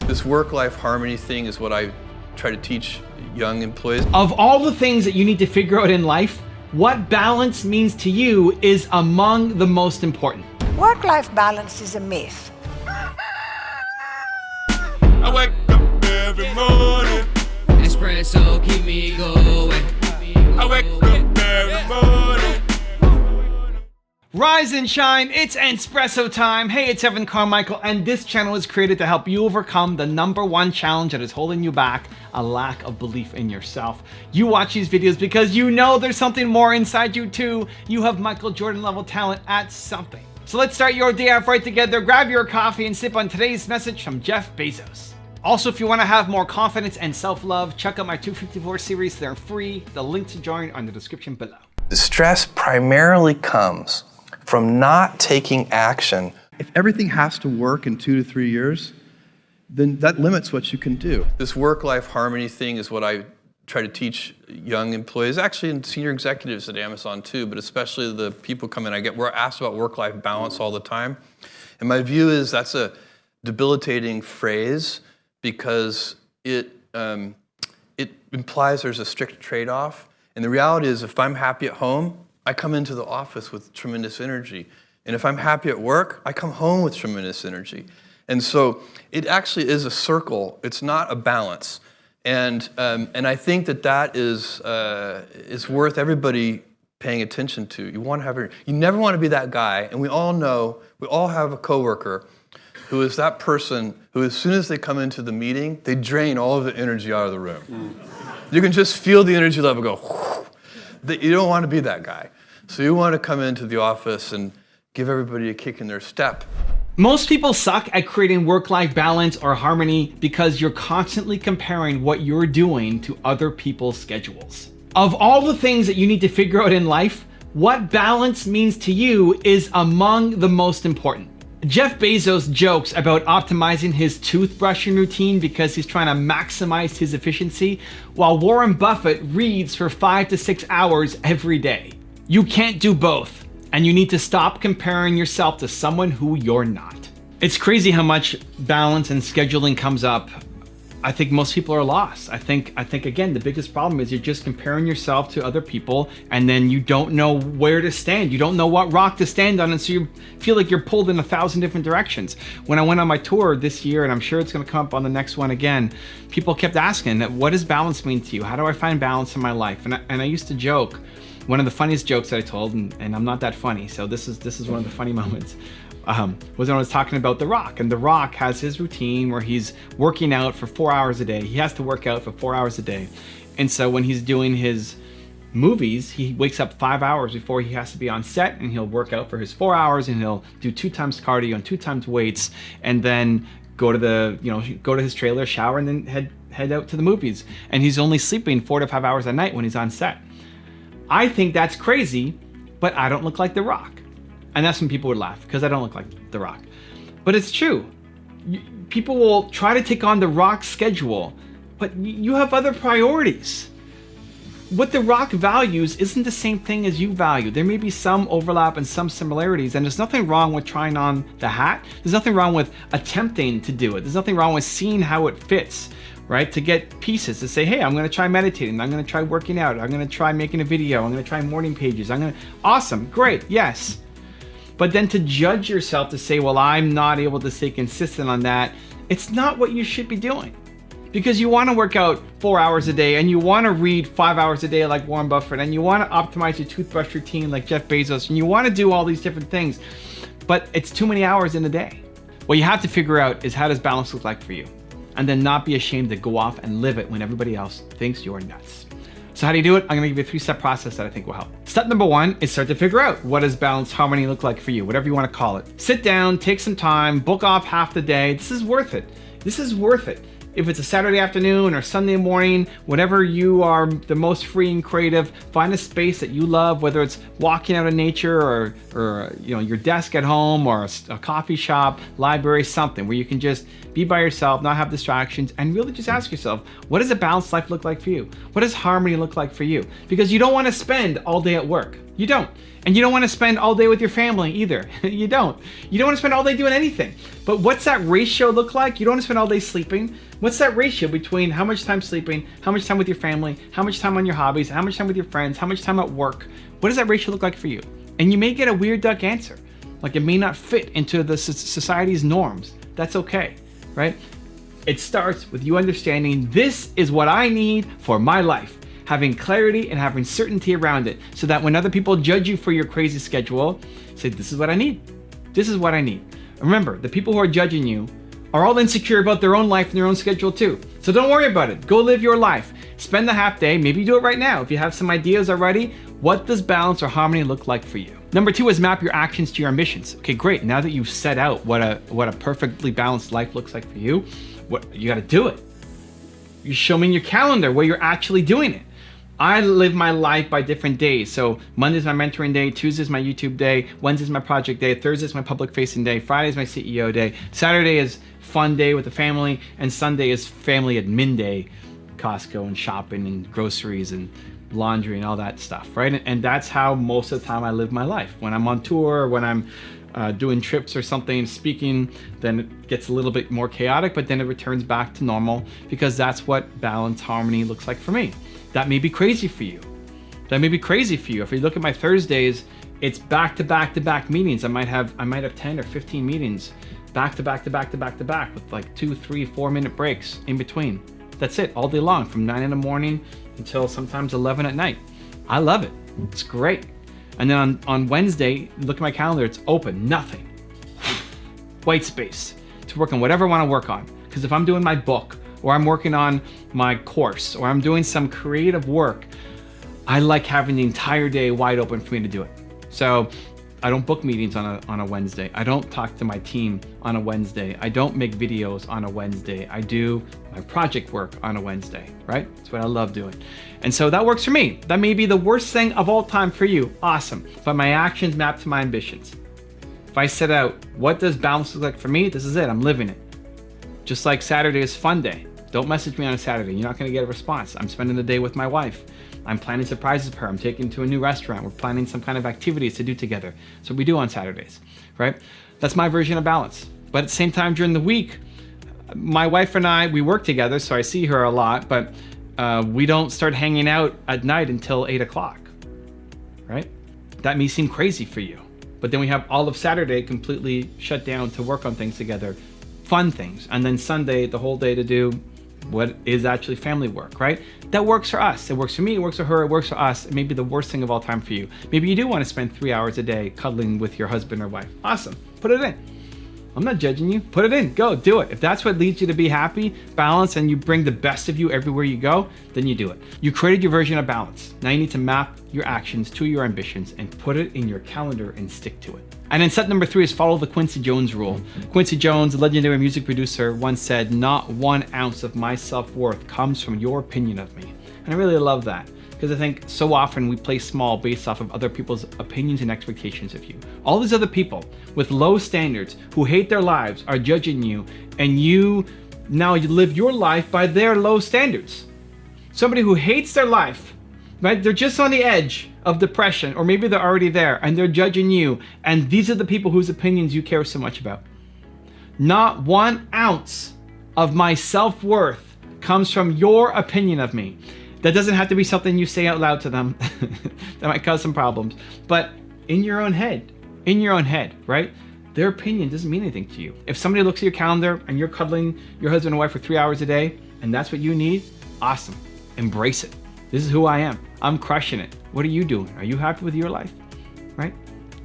This work-life harmony thing is what I try to teach young employees. Of all the things that you need to figure out in life, what balance means to you is among the most important. Work-life balance is a myth. I wake up every morning. Espresso keep me going. I wake up every morning. Rise and shine, it's Entspresso time. Hey, it's Evan Carmichael, and this channel is created to help you overcome the #1 challenge that is holding you back, a lack of belief in yourself. You watch these videos because you know there's something more inside you too. You have Michael Jordan level talent at something. So let's start your day off right together. Grab your coffee and sip on today's message from Jeff Bezos. Also, if you want to have more confidence and self-love, check out my 254 series. They're free. The link to join are in the description below. The stress primarily comes from not taking action. If everything has to work in 2 to 3 years, then that limits what you can do. This work-life harmony thing is what I try to teach young employees, actually and senior executives at Amazon too, but especially the people come in. We're asked about work-life balance all the time. And my view is that's a debilitating phrase because it implies there's a strict trade-off. And the reality is if I'm happy at home, I come into the office with tremendous energy. And if I'm happy at work, I come home with tremendous energy. And so it actually is a circle. It's not a balance. And I think that is worth everybody paying attention to. You never want to be that guy. And we all know, we all have a coworker who is that person who as soon as they come into the meeting, they drain all of the energy out of the room. You can just feel the energy level go, whoosh. You don't want to be that guy. So you want to come into the office and give everybody a kick in their step. Most people suck at creating work-life balance or harmony because you're constantly comparing what you're doing to other people's schedules. Of all the things that you need to figure out in life, what balance means to you is among the most important. Jeff Bezos jokes about optimizing his toothbrushing routine because he's trying to maximize his efficiency, while Warren Buffett reads for 5 to 6 hours every day. You can't do both, and you need to stop comparing yourself to someone who you're not. It's crazy how much balance and scheduling comes up. I think most people are lost. I think again, the biggest problem is you're just comparing yourself to other people, and then you don't know where to stand. You don't know what rock to stand on, and so you feel like you're pulled in 1,000 different directions. When I went on my tour this year, and I'm sure it's gonna come up on the next one again, people kept asking, what does balance mean to you? How do I find balance in my life? And I used to joke, one of the funniest jokes that I told, and I'm not that funny, so this is one of the funny moments, was when I was talking about The Rock. And The Rock has his routine where he's working out for 4 hours a day. He has to work out for 4 hours a day. And so when he's doing his movies, he wakes up 5 hours before he has to be on set, and he'll work out for his 4 hours, and he'll do 2 times cardio and 2 times weights, and then go to his trailer, shower, and then head out to the movies. And he's only sleeping 4 to 5 hours a night when he's on set. I think that's crazy, but I don't look like The Rock. And that's when people would laugh, because I don't look like The Rock. But it's true. People will try to take on The Rock's schedule, but you have other priorities. What The Rock values isn't the same thing as you value. There may be some overlap and some similarities, and there's nothing wrong with trying on the hat. There's nothing wrong with attempting to do it. There's nothing wrong with seeing how it fits. Right? To get pieces, to say, hey, I'm gonna try meditating, I'm gonna try working out, I'm gonna try making a video, I'm gonna try morning pages, awesome, great, yes. But then to judge yourself to say, well, I'm not able to stay consistent on that, it's not what you should be doing. Because you wanna work out 4 hours a day, and you wanna read 5 hours a day like Warren Buffett, and you wanna optimize your toothbrush routine like Jeff Bezos, and you wanna do all these different things, but it's too many hours in a day. What you have to figure out is, how does balance look like for you? And then not be ashamed to go off and live it when everybody else thinks you're nuts. So how do you do it? I'm gonna give you a 3-step process that I think will help. Step number 1 is start to figure out, what does balanced harmony look like for you, whatever you wanna call it. Sit down, take some time, book off half the day. This is worth it. This is worth it. if it's a Saturday afternoon or Sunday morning, whatever you are the most free and creative, find a space that you love, whether it's walking out in nature or your desk at home or a coffee shop, library, something where you can just be by yourself, not have distractions, and really just ask yourself, what does a balanced life look like for you? What does harmony look like for you? Because you don't want to spend all day at work. You don't. And you don't want to spend all day with your family either. You don't. You don't want to spend all day doing anything. But what's that ratio look like? You don't want to spend all day sleeping. What's that ratio between how much time sleeping, how much time with your family, how much time on your hobbies, how much time with your friends, how much time at work? What does that ratio look like for you? And you may get a weird duck answer. Like it may not fit into the society's norms. That's okay, right? It starts with you understanding this is what I need for my life. Having clarity and having certainty around it so that when other people judge you for your crazy schedule, say, this is what I need. This is what I need. Remember, the people who are judging you are all insecure about their own life and their own schedule too. So don't worry about it. Go live your life. Spend the half day. Maybe do it right now. If you have some ideas already, what does balance or harmony look like for you? Number 2 is map your actions to your ambitions. Okay, great. Now that you've set out what a perfectly balanced life looks like for you, what you got to do it. You show me in your calendar where you're actually doing it. I live my life by different days. So Monday's my mentoring day, Tuesday's my YouTube day, Wednesday's my project day, Thursday's my public facing day, Friday's my CEO day, Saturday is fun day with the family, and Sunday is family admin day, Costco and shopping and groceries and laundry and all that stuff, right? And that's how most of the time I live my life. When I'm on tour, when I'm doing trips or something, speaking, then it gets a little bit more chaotic, but then it returns back to normal because that's what balance, harmony looks like for me. That may be crazy for you. That may be crazy for you. If you look at my Thursdays, it's back to back to back meetings. I might have 10 or 15 meetings back to back to back to back to back with like 2, 3, 4 minute breaks in between. That's it, all day long, from 9 in the morning until sometimes 11 at night. I love it. It's great. And then on Wednesday, look at my calendar, it's open, nothing. White space to work on whatever I want to work on. Because if I'm doing my book, or I'm working on my course, or I'm doing some creative work, I like having the entire day wide open for me to do it. So I don't book meetings on a Wednesday. I don't talk to my team on a Wednesday. I don't make videos on a Wednesday. I do my project work on a Wednesday, right? That's what I love doing. And so that works for me. That may be the worst thing of all time for you. Awesome. But my actions map to my ambitions. If I set out, what does balance look like for me? This is it. I'm living it. Just like Saturday is fun day. Don't message me on a Saturday. You're not going to get a response. I'm spending the day with my wife. I'm planning surprises for her. I'm taking to a new restaurant. We're planning some kind of activities to do together. That's what we do on Saturdays, right? That's my version of balance. But at the same time, during the week, my wife and I, we work together, so I see her a lot, but we don't start hanging out at night until 8 o'clock, right? That may seem crazy for you. But then we have all of Saturday completely shut down to work on things together, fun things. And then Sunday, the whole day to do what is actually family work, right? That works for us. It works for me, it works for her, it works for us. It may be the worst thing of all time for you. Maybe you do want to spend 3 hours a day cuddling with your husband or wife. Awesome, put it in. I'm not judging you. Put it in, go, do it. If that's what leads you to be happy, balance, and you bring the best of you everywhere you go, then you do it. You created your version of balance. Now you need to map your actions to your ambitions and put it in your calendar and stick to it. And then step number 3 is follow the Quincy Jones rule. Quincy Jones, a legendary music producer, once said, "Not 1 ounce of my self-worth comes from your opinion of me." And I really love that, because I think so often we play small based off of other people's opinions and expectations of you. All these other people with low standards who hate their lives are judging you, and you live your life by their low standards. Somebody who hates their life, right? They're just on the edge of depression, or maybe they're already there and they're judging you, and these are the people whose opinions you care so much about. Not 1 ounce of my self-worth comes from your opinion of me. That doesn't have to be something you say out loud to them. That might cause some problems. But in your own head, right? Their opinion doesn't mean anything to you. If somebody looks at your calendar and you're cuddling your husband and wife for 3 hours a day, and that's what you need, awesome. Embrace it. This is who I am. I'm crushing it. What are you doing? Are you happy with your life? Right?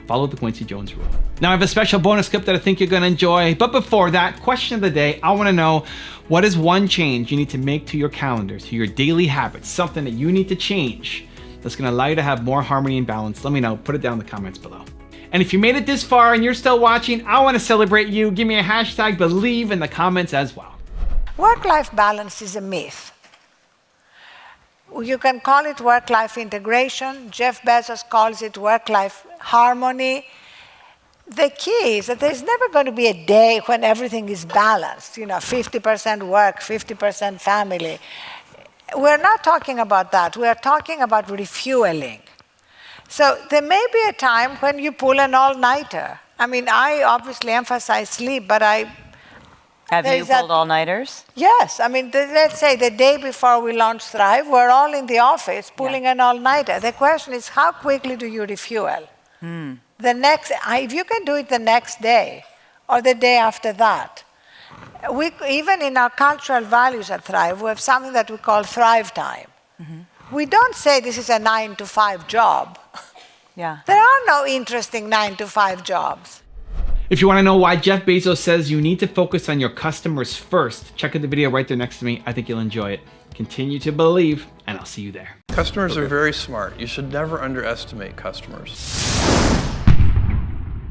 Follow the Quincy Jones rule. Now I have a special bonus clip that I think you're going to enjoy. But before that, question of the day, I want to know, what is one change you need to make to your calendar, to your daily habits, something that you need to change that's going to allow you to have more harmony and balance? Let me know. Put it down in the comments below. And if you made it this far and you're still watching, I want to celebrate you. Give me a hashtag believe in the comments as well. Work-life balance is a myth. You can call it work-life integration. Jeff Bezos calls it work-life harmony. The key is that there's never going to be a day when everything is balanced, 50% work, 50% family. We're not talking about that. We're talking about refueling. So there may be a time when you pull an all-nighter. I mean, I obviously emphasize sleep, but Have you pulled all-nighters? Yes. I mean, let's say the day before we launch Thrive, we're all in the office pulling an all-nighter. The question is, how quickly do you refuel? If you can do it the next day or the day after that. Even in our cultural values at Thrive, we have something that we call Thrive Time. We don't say this is a 9-to-5 job. Yeah. There are no interesting 9-to-5 jobs. If you want to know why Jeff Bezos says you need to focus on your customers first, check out the video right there next to me. I think you'll enjoy it. Continue to believe, and I'll see you there. Customers are very smart. You should never underestimate customers.